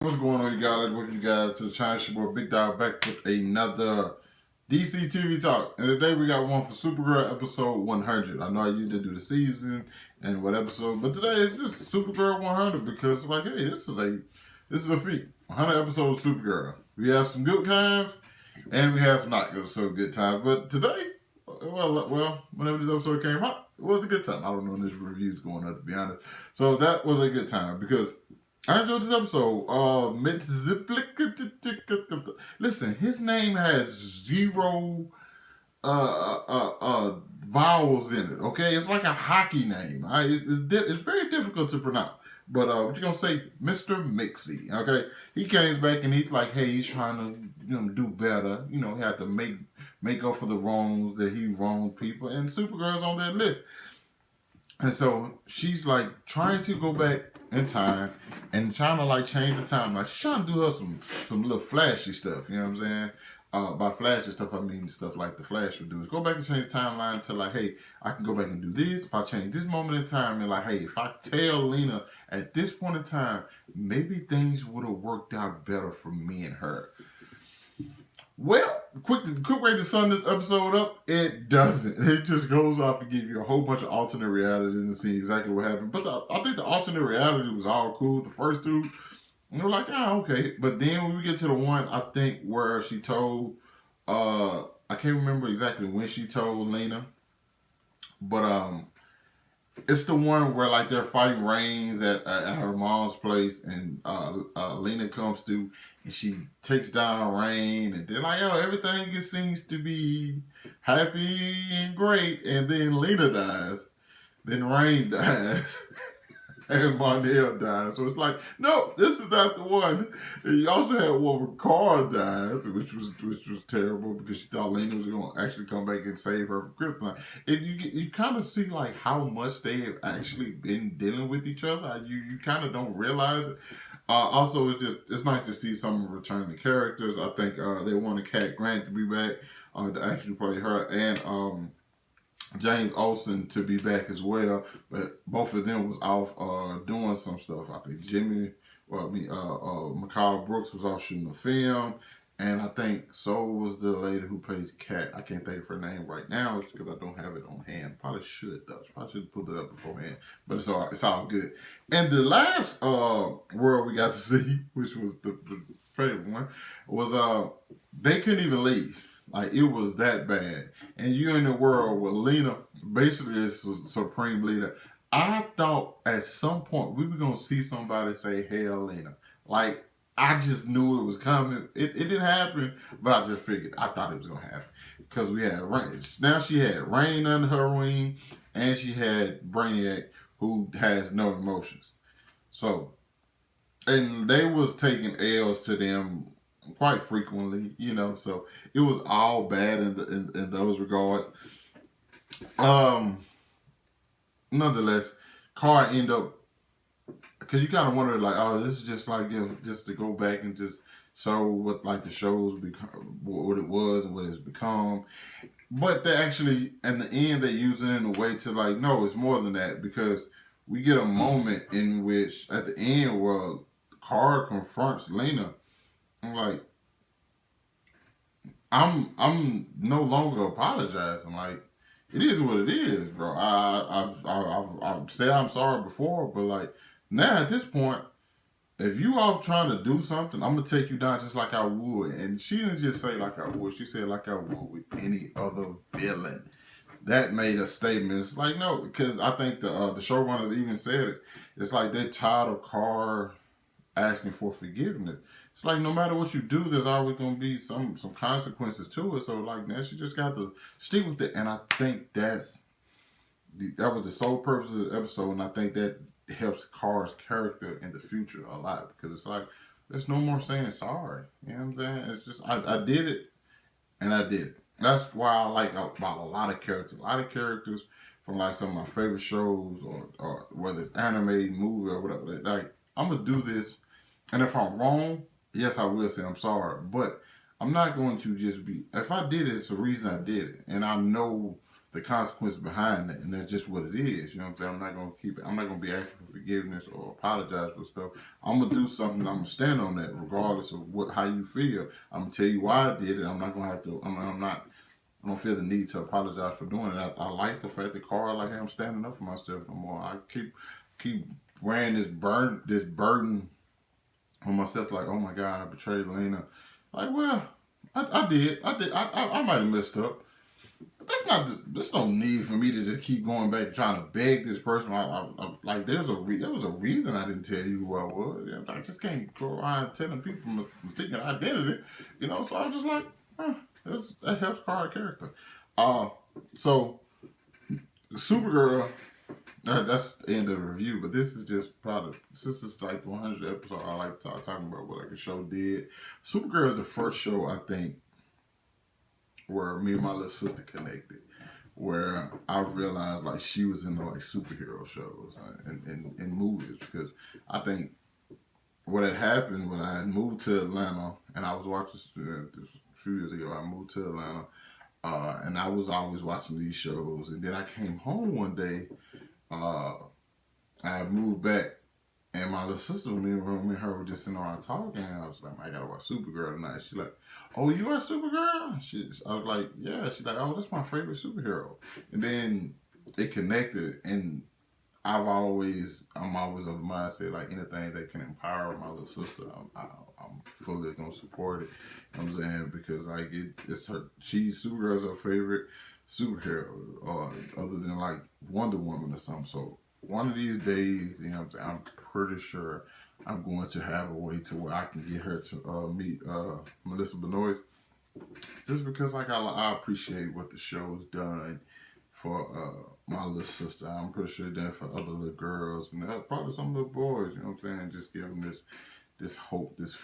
What's going on, you guys? Welcome you guys to the channel. It's your boy Big Dog back with another DC TV talk. And today we got one for Supergirl episode 100. I know I usually do the season and what episode, but today it's just Supergirl 100 because like, hey, this is a feat. 100 episodes of Supergirl. We have some good times and we have some not good times. But today, well, whenever this episode came out, it was a good time. I don't know when this review's going up, to be honest. So that was a good time because I enjoyed this episode. Listen, his name has zero vowels in it. Okay, it's like a hockey name. It's very difficult to pronounce. But what you gonna say, Mr. Mixie? Okay, he came back and he's like, hey, he's trying to do better. He had to make up for the wrongs that he wronged people, and Supergirl's on that list. And so she's like trying to go back in time and trying to like change the time. Like she's trying to do her some little flashy stuff. You know what I'm saying? By flashy stuff, I mean stuff like the Flash would do. Is go back and change the timeline to like, hey, I can go back and do this. If I change this moment in time, and like, hey, if I tell Lena at this point in time, maybe things would have worked out better for me and her. Well, quick way to sum this episode up, it doesn't. It just goes off and give you a whole bunch of alternate realities and see exactly what happened. But I think the alternate reality was all cool. The first two, and we're like, okay. But then when we get to the one, I think where she told, I can't remember exactly when she told Lena, but it's the one where like they're fighting Reigns at her mom's place, and Lena comes through and she takes down Rain, and they're like, everything just seems to be happy and great, and then Lena dies, then Rain dies. And Monel dies. So it's like, no, this is not the one. And you also had one where Carl dies, which was terrible because she thought Lena was going to actually come back and save her from Kryptonite. And you kind of see like how much they have actually been dealing with each other. You kind of don't realize it. Also, it's nice to see some returning characters. I think they wanted Cat Grant to be back to actually play her, and James Olsen to be back as well, but both of them was off doing some stuff. I think Mikhail Brooks was off shooting a film, and I think so was the lady who plays Cat. I can't think of her name right now. It's because I don't have it on hand. Probably should though. Probably should have pulled it up beforehand, but it's all good. And the last world we got to see, which was the favorite one, was they couldn't even leave. Like, it was that bad. And you're in the world where Lena basically is the supreme leader. I thought at some point we were going to see somebody say, "Hail Lena." Like, I just knew it was coming. It didn't happen, but I just figured. I thought it was going to happen. Because we had Rain. Now she had Rain under her wing, and she had Brainiac, who has no emotions. So, and they was taking L's to them quite frequently, so it was all bad in those regards. Nonetheless, Carr ended up, because you kind of wonder like, this is just like, just to go back and just show what like the show's become, what it was and what it's become. But they actually, in the end, they use it in a way to like, no, it's more than that, because we get a moment in which at the end where Carr confronts Lena. I'm like, I'm no longer apologizing. Like, it is what it is, bro. I've said I'm sorry before, but like now at this point, if you are trying to do something, I'm gonna take you down just like I would. And she didn't just say like I would. She said like I would with any other villain. That made a statement. It's like, no, because I think the showrunners even said it. It's like they're tired of Carr asking for forgiveness. It's like no matter what you do, there's always going to be some consequences to it. So like now she just got to stick with it, and I think that was the sole purpose of the episode, and I think that helps Carr's character in the future a lot, because it's like there's no more saying sorry. You know what I'm saying? It's just I did it, and I did it. That's why I like about a lot of characters. A lot of characters from like some of my favorite shows, or whether it's anime, movie, or whatever. Like, I'm gonna do this, and if I'm wrong, yes, I will say I'm sorry. But I'm not going to just be. If I did it, it's the reason I did it, and I know the consequence behind that, and that's just what it is. You know what I'm saying? I'm not gonna be asking for forgiveness or apologize for stuff. I'm gonna do something. I'm gonna stand on that, regardless of how you feel. I'm gonna tell you why I did it. I'm not gonna have to. I don't feel the need to apologize for doing it. I like the fact that Carl, like, hey, I'm standing up for myself no more. I keep wearing this burden on myself, like, oh my God, I betrayed Lena. Like, well, I did. I might have messed up. There's no need for me to just keep going back trying to beg this person. Like, there was a reason I didn't tell you who I was. I just can't go around telling people my secret identity, So I was just like, that helps Carl character. So Supergirl. That's the end of the review, but this is just probably, since it's like the 100th episode, I like talking about what like a show did. Supergirl is the first show, I think, where me and my little sister connected, where I realized like she was into like superhero shows and movies, because I think what had happened when I had moved to Atlanta, and I was watching a few years ago, I moved to Atlanta, and I was always watching these shows, and then I came home one day. I moved back, and my little sister, me and her were just sitting around talking, and I was like, I gotta watch Supergirl tonight. She's like, oh, you watch Supergirl? I was like, yeah. She's like, oh, that's my favorite superhero. And then it connected, and I'm always of the mindset, like, anything that can empower my little sister, I'm fully gonna support it. You know what I'm saying? Because like it's her, Supergirl's her favorite superhero, other than like Wonder Woman or something. So one of these days, you know what I'm saying, I'm pretty sure I'm going to have a way to where I can get her to meet Melissa Benoist, just because like I appreciate what the show's done for my little sister. I'm pretty sure that for other little girls and probably some little boys, you know what I'm saying, just give them this hope, this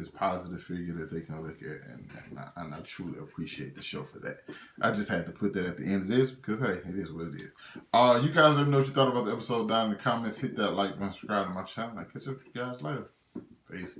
positive figure that they can look at, and I truly appreciate the show for that. I just had to put that at the end of this because, hey, it is what it is. You guys let me know what you thought about the episode down in the comments. Hit that like button, subscribe to my channel. I'll catch up with you guys later. Peace.